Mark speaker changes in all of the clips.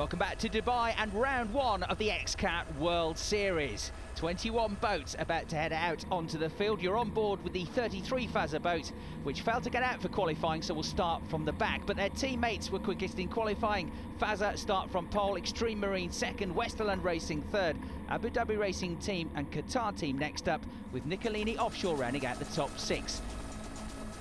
Speaker 1: Welcome back to Dubai and round one of the XCAT World Series. 21 boats about to head out onto the field. You're on board with the 33 Fazza boat, which failed to get out for qualifying, so we'll start from the back. But their teammates were quickest in qualifying. Fazza start from pole, Extreme Marine second, Westerland Racing third, Abu Dhabi Racing team and Qatar team next up, with Nicolini Offshore rounding out the top six.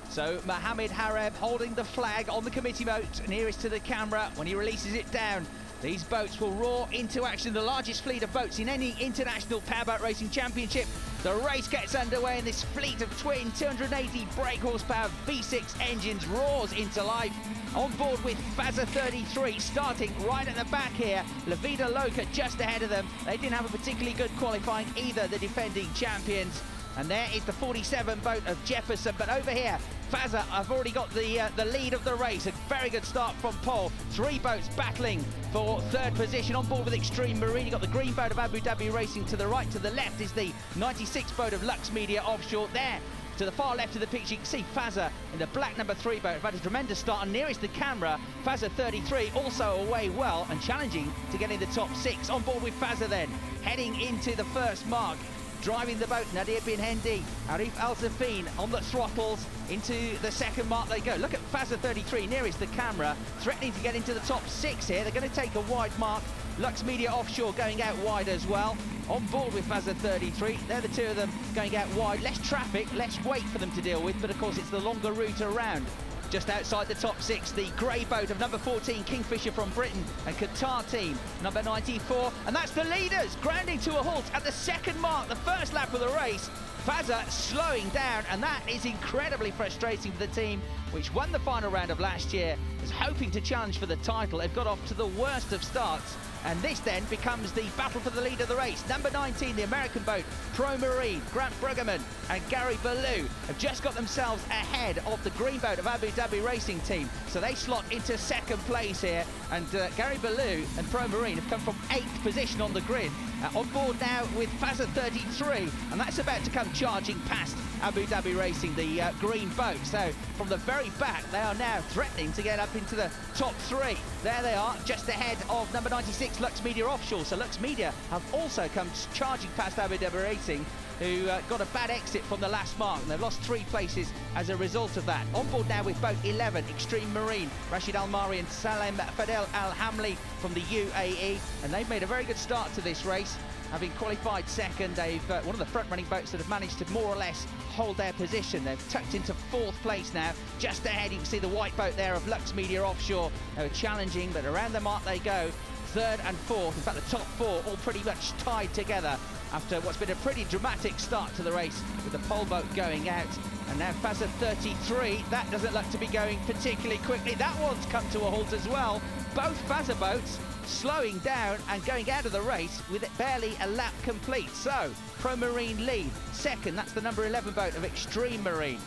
Speaker 1: So Mohammed Hareb holding the flag on the committee boat nearest to the camera. When he releases it down, these boats will roar into action, the largest fleet of boats in any international powerboat racing championship. The race gets underway and this fleet of twin 280 brake horsepower V6 engines roars into life. On board with Fazza 33, starting right at the back here. La Vida Loca just ahead of them. They didn't have a particularly good qualifying either, the defending champions. And there is the 47 boat of Jefferson, but over here, Fazza have already got the lead of the race. A very good start from pole. Three boats battling for third position. On board with Extreme Marine, you've got the green boat of Abu Dhabi Racing to the right. To the left is the 96 boat of Lux Media Offshore. There, to the far left of the picture, you can see Fazza in the black number 3 boat. Have had a tremendous start, and nearest the camera, Fazza 33 also away well and challenging to get in the top 6. On board with Fazza then, heading into the first mark. Driving the boat, Nadir bin Hendi, Arif Al-Zafin on the throttles. Into the second mark they go. Look at Fazza 33 nearest the camera, threatening to get into the top 6 here. They're going to take a wide mark. Lux Media Offshore going out wide as well. On board with Fazza 33, they're the two of them going out wide. Less traffic, less weight for them to deal with, but of course it's the longer route around. Just outside the top 6, the grey boat of number 14, Kingfisher from Britain, and Qatar team, number 94. And that's the leaders, grounding to a halt at the second mark, the first lap of the race. Fazza slowing down, and that is incredibly frustrating for the team, which won the final round of last year, is hoping to challenge for the title. They've got off to the worst of starts, and this then becomes the battle for the lead of the race. Number 19, the American boat, Pro Marine, Grant Bruggeman and Gary Ballou have just got themselves ahead of the green boat of Abu Dhabi Racing team. So they slot into second place here, and Gary Ballou and Pro Marine have come from 8th position on the grid. On board now with Fazza 33, and that's about to come charging past Abu Dhabi Racing, the green boat. So from the very back, they are now threatening to get up into the top 3. There they are, just ahead of number 96, Lux Media Offshore. So Lux Media have also come charging past Abu Dhabi Racing, who got a bad exit from the last mark, and they've lost 3 places as a result of that. On board now with boat 11, Extreme Marine, Rashid Al-Mari and Salem Fadel Al-Hamli from the U.A.E, and they've made a very good start to this race. Having qualified second, they've one of the front-running boats that have managed to more or less hold their position. They've tucked into 4th place now. Just ahead, you can see the white boat there of Lux Media Offshore. They were challenging, but around the mark they go. 3rd and 4th, in fact the top 4 all pretty much tied together after what's been a pretty dramatic start to the race, with the pole boat going out. And now Fazza 33, that doesn't look to be going particularly quickly. That one's come to a halt as well. Both Fazza boats slowing down and going out of the race with it barely a lap complete. So Pro Marine lead, second, that's the number 11 boat of Extreme Marine.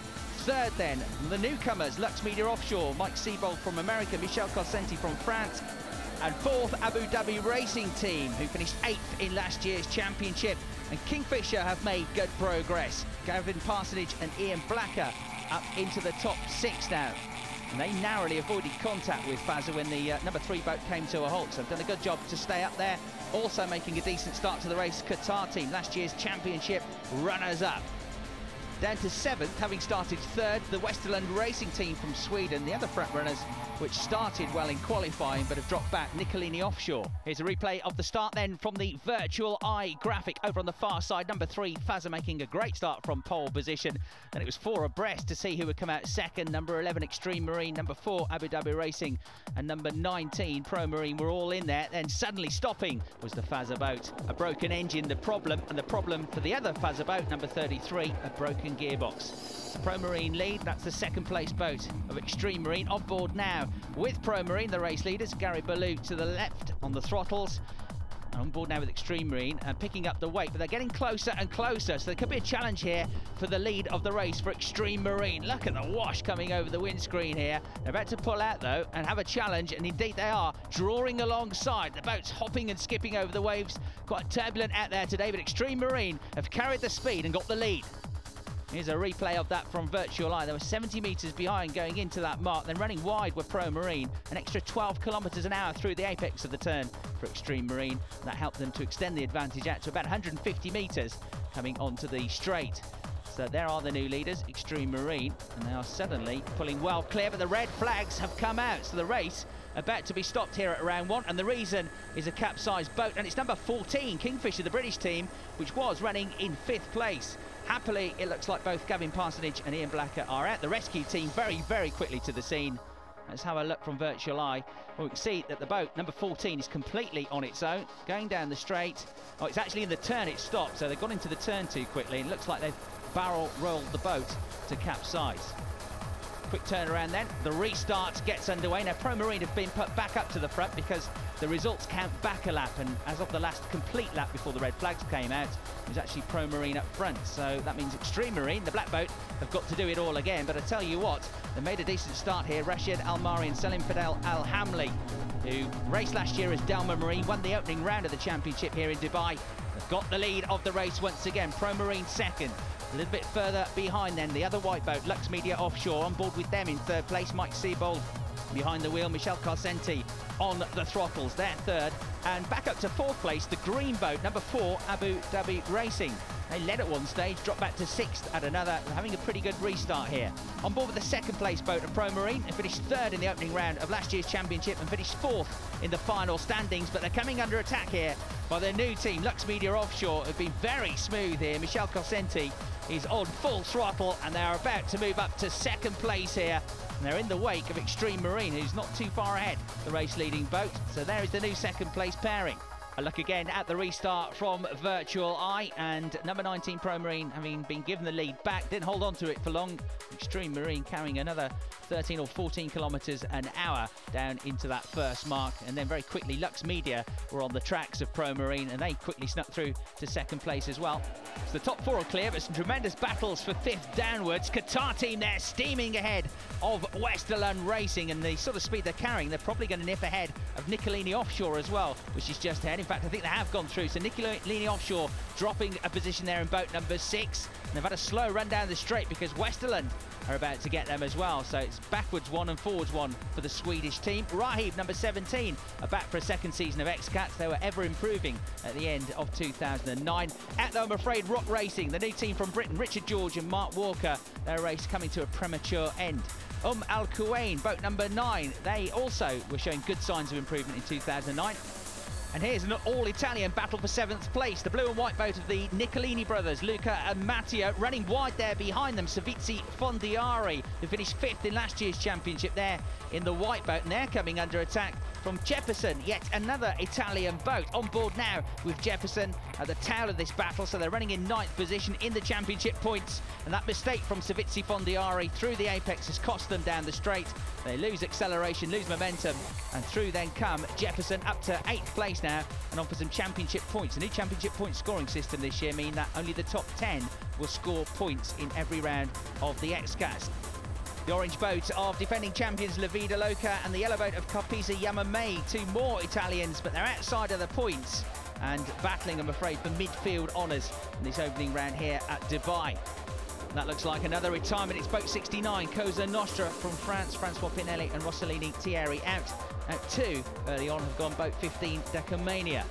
Speaker 1: Third then, the newcomers, Lux Media Offshore, Mike Seabold from America, Michel Cosenti from France. And 4th, Abu Dhabi Racing team, who finished 8th in last year's championship. And Kingfisher have made good progress. Gavin Parsonage and Ian Blacker up into the top 6 now. And they narrowly avoided contact with Fazza when the number 3 boat came to a halt. So they've done a good job to stay up there. Also making a decent start to the race, Qatar team, last year's championship runners-up. Down to 7th, having started 3rd, the Westerland Racing team from Sweden, the other front runners, which started well in qualifying but have dropped back, Nicolini Offshore. Here's a replay of the start then from the virtual eye graphic over on the far side. Number 3, Fazza making a great start from pole position. Then it was 4 abreast to see who would come out second. Number 11, Extreme Marine. Number 4, Abu Dhabi Racing. And number 19, Pro Marine, were all in there. Then suddenly stopping was the Fazza boat. A broken engine, the problem, and the problem for the other Fazza boat, number 33, a broken gearbox. Pro Marine lead, that's the 2nd place boat of Extreme Marine. On board now with Pro Marine, the race leaders, Gary Ballou to the left on the throttles. On board now with Extreme Marine and picking up the weight, but they're getting closer and closer, so there could be a challenge here for the lead of the race for Extreme Marine. Look at the wash coming over the windscreen here. They're about to pull out though and have a challenge, and indeed they are, drawing alongside. The boat's hopping and skipping over the waves. Quite turbulent out there today, but Extreme Marine have carried the speed and got the lead. Here's a replay of that from Virtual Eye. They were 70 metres behind going into that mark, then running wide were Pro Marine, an extra 12 kilometres an hour through the apex of the turn for Extreme Marine. That helped them to extend the advantage out to about 150 metres coming onto the straight. So there are the new leaders, Extreme Marine, and they are suddenly pulling well clear, but the red flags have come out. So the race about to be stopped here at round 1, and the reason is a capsized boat, and it's number 14, Kingfisher, the British team, which was running in 5th place. Happily, it looks like both Gavin Parsonage and Ian Blacker are out. The rescue team very, very quickly to the scene. Let's have a look from Virtual Eye. Well, we can see that the boat, number 14, is completely on its own, going down the straight. Oh, it's actually in the turn it stopped, so they've gone into the turn too quickly, and it looks like they've barrel rolled the boat to capsize. Quick turnaround then, the restart gets underway. Now Pro Marine have been put back up to the front because the results count back a lap, and as of the last complete lap before the red flags came out, it was actually Pro Marine up front. So that means Extreme Marine, the black boat, have got to do it all again. But I tell you what, they made a decent start here. Rashid Al-Mari and Salim Fadel Al-Hamli, who raced last year as Delma Marine, won the opening round of the championship here in Dubai. They've got the lead of the race once again. Pro Marine second. A little bit further behind then, the other white boat, Lux Media Offshore, on board with them in 3rd place. Mike Seabold behind the wheel, Michel Carcenti on the throttles, they're 3rd. And back up to 4th place, the green boat, number 4, Abu Dhabi Racing. They led at one stage, dropped back to 6th at another, having a pretty good restart here. On board with the 2nd place boat of Pro Marine, they finished 3rd in the opening round of last year's championship and finished 4th in the final standings, but they're coming under attack here by their new team, Lux Media Offshore, have been very smooth here. Michel Carcenti is on full throttle, and they're about to move up to 2nd place here. And they're in the wake of Extreme Marine, who's not too far ahead, the race-leading boat. So there is the new 2nd place pairing. A look again at the restart from Virtual Eye, and number 19 Pro Marine, having been given the lead back, didn't hold on to it for long. Extreme Marine carrying another 13 or 14 kilometres an hour down into that first mark, and then very quickly Lux Media were on the tracks of Pro Marine, and they quickly snuck through to 2nd place as well. So the top 4 are clear, but some tremendous battles for 5th downwards. Qatar team there steaming ahead of Westerland Racing, and the sort of speed they're carrying, they're probably going to nip ahead of Nicolini Offshore as well, which is just ahead. In fact, I think they have gone through. So Nicolini Offshore dropping a position there in boat number 6. And they've had a slow run down the straight because Westerland are about to get them as well. So it's backwards 1 and forwards 1 for the Swedish team. Rahib, number 17, are back for a 2nd season of XCAT. They were ever improving at the end of 2009. At though, I'm afraid, Rock Racing, the new team from Britain, Richard George and Mark Walker, their race coming to a premature end. Al Kuwain, boat number 9, they also were showing good signs of improvement in 2009. And here's an all-Italian battle for 7th place. The blue and white boat of the Nicolini brothers, Luca and Matteo, running wide there behind them. Servizi Fondiari, who finished 5th in last year's championship there in the white boat. And they're coming under attack from Jefferson, yet another Italian boat. On board now with Jefferson at the tail of this battle. So they're running in 9th position in the championship points. And that mistake from Servizi Fondiari through the apex has cost them down the straight. They lose acceleration, lose momentum, and through then come Jefferson up to 8th place now and on for some championship points. The new championship point scoring system this year mean that only the top 10 will score points in every round of the XCAT. The orange boat of defending champions La Vida Loca and the yellow boat of Carpisa Yamamei, 2 more Italians, but they're outside of the points and battling, I'm afraid, for midfield honours in this opening round here at Dubai. That looks like another retirement. It's boat 69, Cosa Nostra from France. Francois Pinelli and Rossellini Thierry out. Out 2 early on have gone boat 15, Decamania.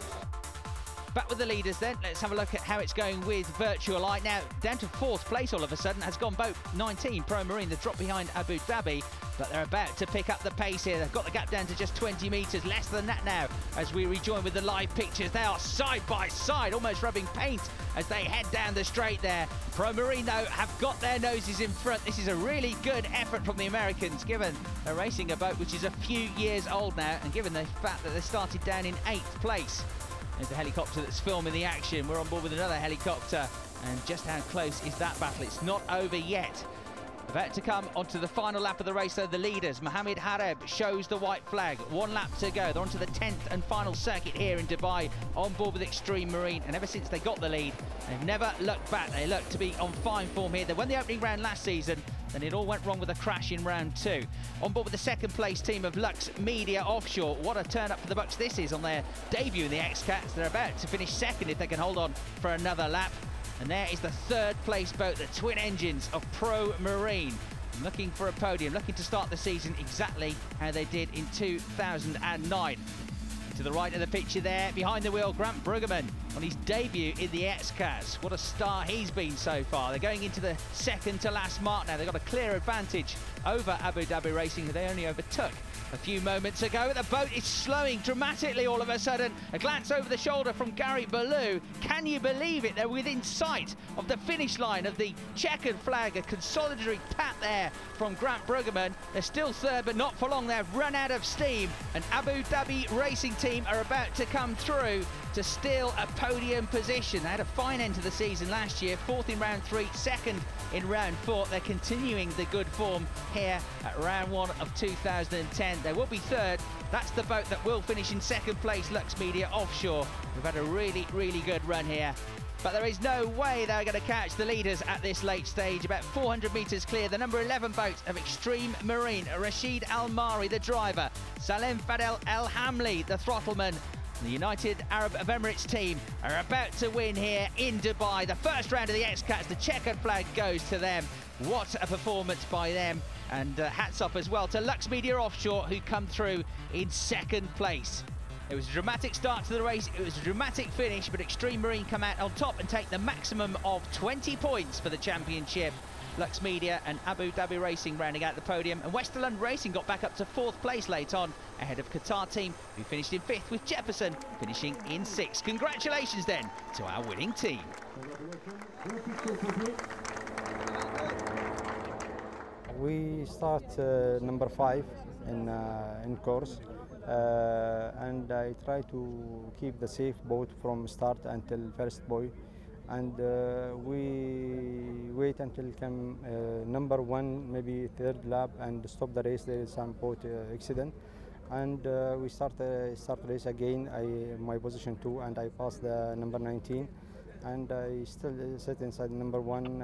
Speaker 1: Back with the leaders then. Let's have a look at how it's going with Virtual Eye. Now, down to 4th place all of a sudden has gone boat 19, Pro Marine. They've dropped behind Abu Dhabi, but they're about to pick up the pace here. They've got the gap down to just 20 metres, less than that now as we rejoin with the live pictures. They are side by side, almost rubbing paint as they head down the straight there. Pro Marine, though, have got their noses in front. This is a really good effort from the Americans, given they're racing a boat which is a few years old now, and given the fact that they started down in 8th place. There's the helicopter that's filming the action. We're on board with another helicopter. And just how close is that battle? It's not over yet. About to come onto the final lap of the race, though, the leaders. Mohamed Hareb shows the white flag. 1 lap to go. They're onto the 10th and final circuit here in Dubai, on board with Extreme Marine. And ever since they got the lead, they've never looked back. They look to be on fine form here. They won the opening round last season, then it all went wrong with a crash in round 2. On board with the 2nd place team of Lux Media Offshore. What a turn up for the Bucks this is on their debut in the XCAT. They're about to finish 2nd if they can hold on for another lap. And there is the third place boat, the twin engines of Pro Marine, looking for a podium, looking to start the season exactly how they did in 2009. To the right of the picture there, behind the wheel, Grant Bruggeman on his debut in the XCAT. What a star he's been so far. They're going into the second to last mark now. They've got a clear advantage over Abu Dhabi Racing, who they only overtook a few moments ago. The boat is slowing dramatically all of a sudden. A glance over the shoulder from Gary Ballou. Can you believe it? They're within sight of the finish line of the checkered flag. A consolatory pat there from Grant Bruggeman. They're still third, but not for long. They've run out of steam. And Abu Dhabi Racing team are about to come through to steal a podium position. They had a fine end to the season last year, fourth in round 3, second in round 4. They're continuing the good form here at round 1 of 2010. They will be third. That's the boat that will finish in second place, Lux Media Offshore. We've had a really, really good run here. But there is no way they're going to catch the leaders at this late stage. About 400 metres clear, the number 11 boat of Extreme Marine, Rashid Al-Mari, the driver, Salem Fadel El Hamli, the throttleman. The United Arab Emirates team are about to win here in Dubai. The first round of the XCAT, the checkered flag goes to them. What a performance by them. And hats off as well to Lux Media Offshore, who come through in second place. It was a dramatic start to the race, it was a dramatic finish, but Extreme Marine come out on top and take the maximum of 20 points for the championship. Lux Media and Abu Dhabi Racing rounding out the podium, and Westerland Racing got back up to 4th place late on, ahead of Qatar team, who finished in 5th, with Jefferson finishing in 6th. Congratulations then to our winning team.
Speaker 2: We start number 5 in course, and I try to keep the safe boat from start until first buoy, and we wait until come number 1, maybe 3rd lap, and stop the race. There is some boat accident, and we start race again. My position 2, and I pass the number 19. And I still sit inside number 1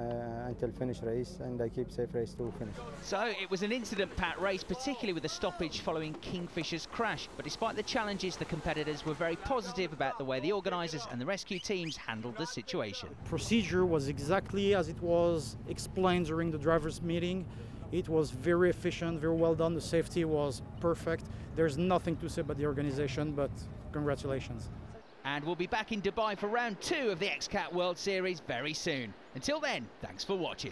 Speaker 2: until finish race, and I keep safe race to finish.
Speaker 1: So it was an incident-packed race, particularly with the stoppage following Kingfisher's crash. But despite the challenges, the competitors were very positive about the way the organisers and the rescue teams handled the situation.
Speaker 3: Procedure was exactly as it was explained during the drivers' meeting. It was very efficient, very well done. The safety was perfect. There's nothing to say about the organisation, but congratulations.
Speaker 1: And we'll be back in Dubai for round 2 of the XCAT World Series very soon. Until then, thanks for watching.